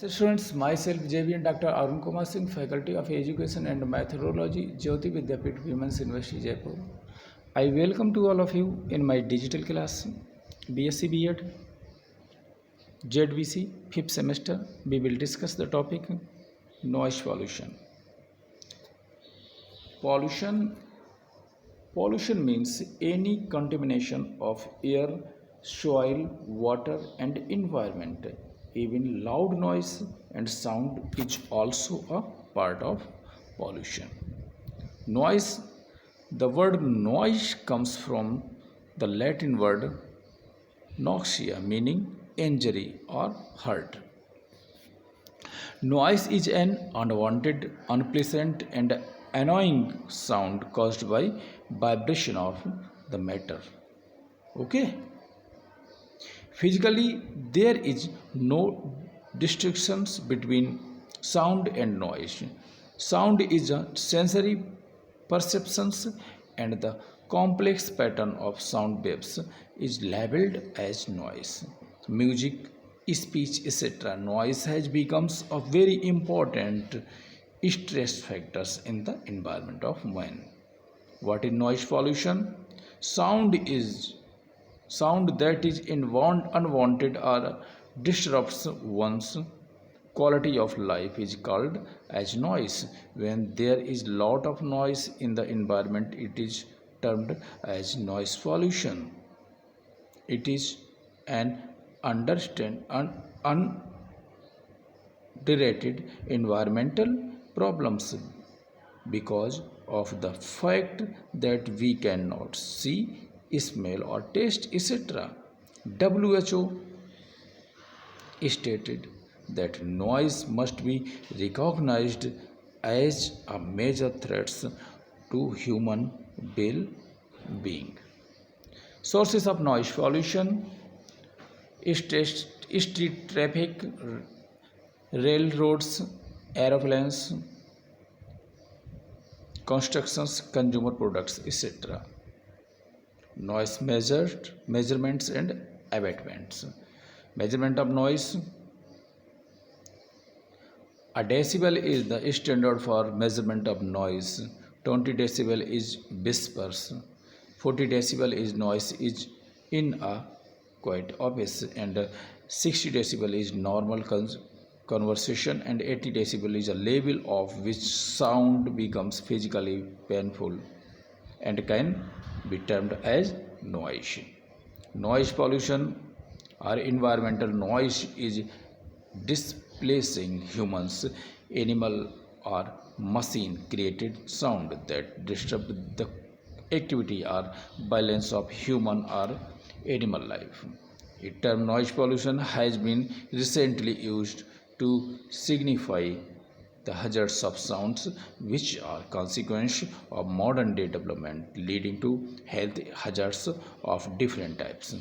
So students, myself JV Dr. Arun Kumar Singh, Faculty of Education and Methodology, Jyoti Vidyapeeth Women's University, Jaipur. I welcome to all of you in my digital class, BSc B.Ed, ZVC, 5th semester. We will discuss the topic noise pollution. Pollution Pollution means any contamination of air, soil, water, and environment. Even loud noise and sound is also a part of pollution. Noise, the word noise comes from the Latin word noxia, meaning injury or hurt. Noise is an unwanted, unpleasant, and annoying sound caused by vibration of the matter. Okay? Physically, there is no distinctions between sound and noise. Sound is a sensory perceptions, and the complex pattern of sound waves is labeled as noise. Music, speech, etc. Noise has become a very important stress factors in the environment of man. What is noise pollution? Sound is sound that is unwanted or disrupts one's quality of life is called as noise. When there is lot of noise in the environment, it is termed as noise pollution. It is an underrated environmental problems because of the fact that we cannot see, smell, or taste, etc. WHO stated that noise must be recognized as a major threat to human well-being. Sources of noise pollution: street traffic, railroads, aeroplanes, constructions, consumer products, etc. Noise measurements and abatements. Measurement of noise. A decibel is the standard for measurement of noise. 20 decibel is whispers. 40 decibel is noise is in a quiet office, and 60 decibel is normal conversation, and 80 decibel is a level of which sound becomes physically painful and can be termed as noise. Noise pollution or environmental noise is displacing humans, animal, or machine created sound that disrupt the activity or balance of human or animal life. The term noise pollution has been recently used to signify the hazards of sounds, which are consequence of modern day development leading to health hazards of different types.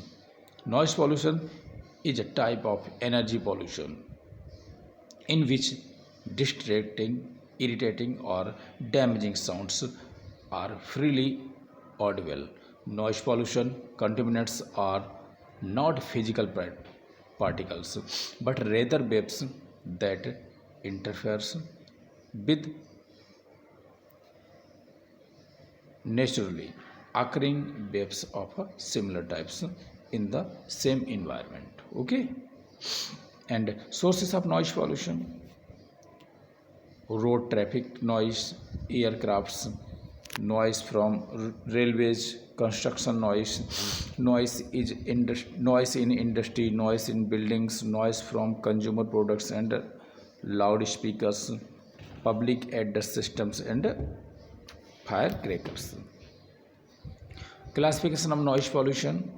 Noise pollution is a type of energy pollution in which distracting, irritating, or damaging sounds are freely audible. Noise pollution contaminants are not physical particles but rather waves that interferes with naturally occurring waves of similar types in the same environment. Okay? And sources of noise pollution: road traffic noise, aircrafts, noise from railways, construction noise, noise in industry, noise in buildings, noise from consumer products and loudspeakers, public address systems, and firecrackers. Classification of noise pollution.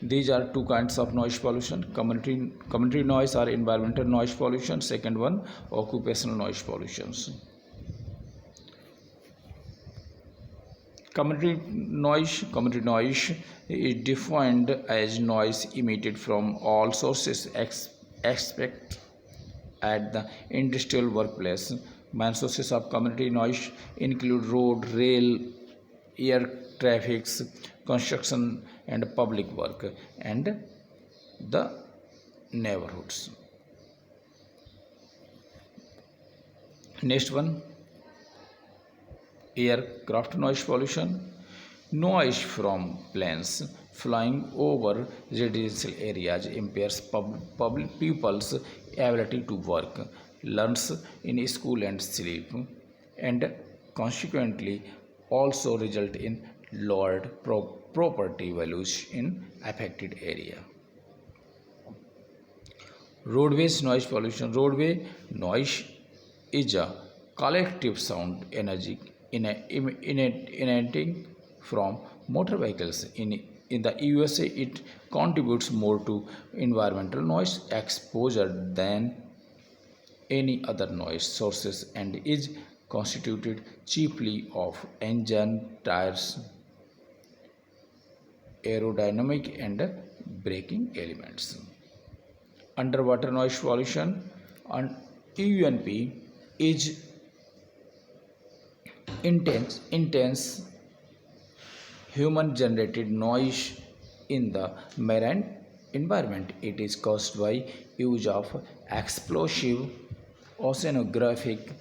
These are two kinds of noise pollution: community noise or environmental noise pollution. Second one, occupational noise pollutions. Community noise is defined as noise emitted from all sources except at the industrial workplace. Main sources of community noise include road, rail, air traffic, construction, and public work, and the neighborhoods. Next one, aircraft noise pollution. Noise from planes flying over residential areas impairs public people's ability to work, learns in school and sleep, and consequently also result in lowered property values in affected area. Roadways noise pollution. Roadway noise is a collective sound energy emanating from motor vehicles. In the USA, it contributes more to environmental noise exposure than any other noise sources and is constituted chiefly of engine, tires, aerodynamic and braking elements. Underwater noise pollution and UNP is intense human generated noise in the marine environment. It is caused by use of explosive oceanographic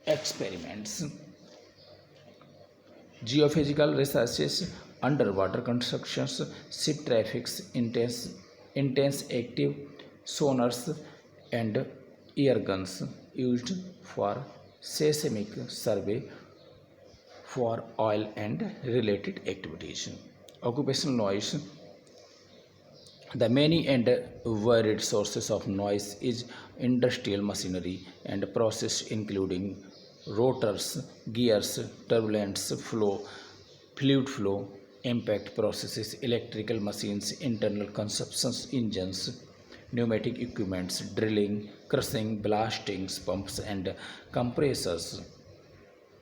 experiments, geophysical researches, underwater constructions, ship traffics, intense active sonars, and air guns used for seismic survey for oil and related activities. Occupational noise. The many and varied sources of noise is industrial machinery and process including rotors, gears, turbulence, fluid flow, impact processes, electrical machines, internal combustion engines, pneumatic equipments, drilling, crushing, blasting, pumps and compressors.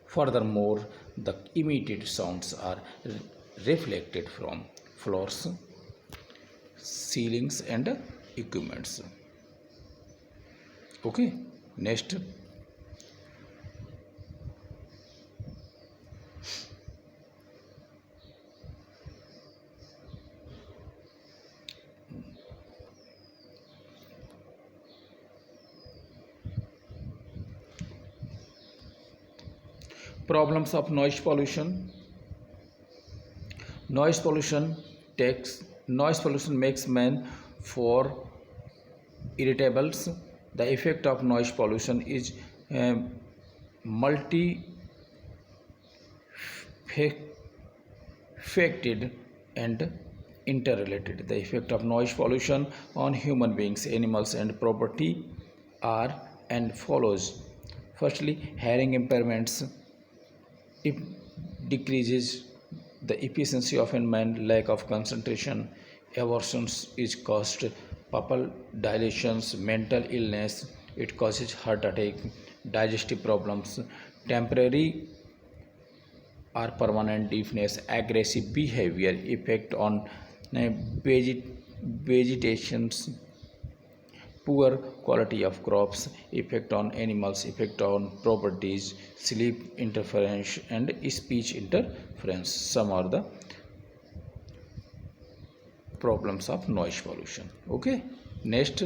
Furthermore, the emitted sounds are reflected from floors, ceilings and equipments. Okay, next, problems of noise pollution. Noise pollution noise pollution makes man for irritables. The effect of noise pollution is multifaceted and interrelated. The effect of noise pollution on human beings, animals, and property are and follows. Firstly, hearing impairments. It decreases the efficiency of a mind, lack of concentration, aversions is caused, pupil dilations, mental illness, it causes heart attack, digestive problems, temporary or permanent deafness, aggressive behavior, effect on vegetations, poor quality of crops, effect on animals, effect on properties, sleep interference and speech interference. Some are the problems of noise pollution. Okay, next,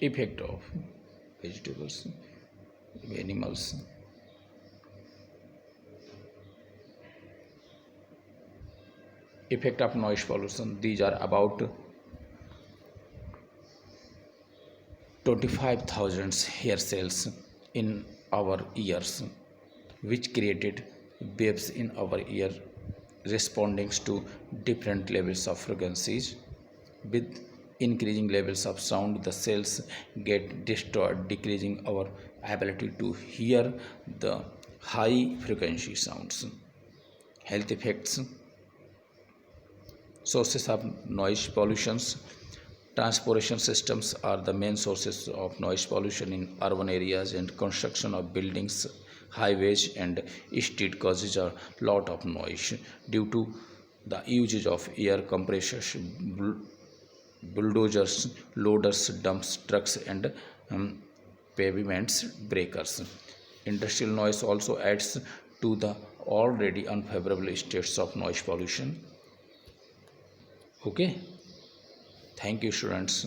effect of vegetables, animals. Effect of noise pollution. These are about 25,000 hair cells in our ears, which created waves in our ear responding to different levels of frequencies. With increasing levels of sound, the cells get destroyed, decreasing our ability to hear the high frequency sounds. Health effects. Sources of noise pollutions. Transportation systems are the main sources of noise pollution in urban areas, and construction of buildings, highways and street causes a lot of noise due to the usage of air compressors, bulldozers, loaders, dumps trucks and pavements breakers. Industrial noise also adds to the already unfavorable states of noise pollution. Okay, thank you students.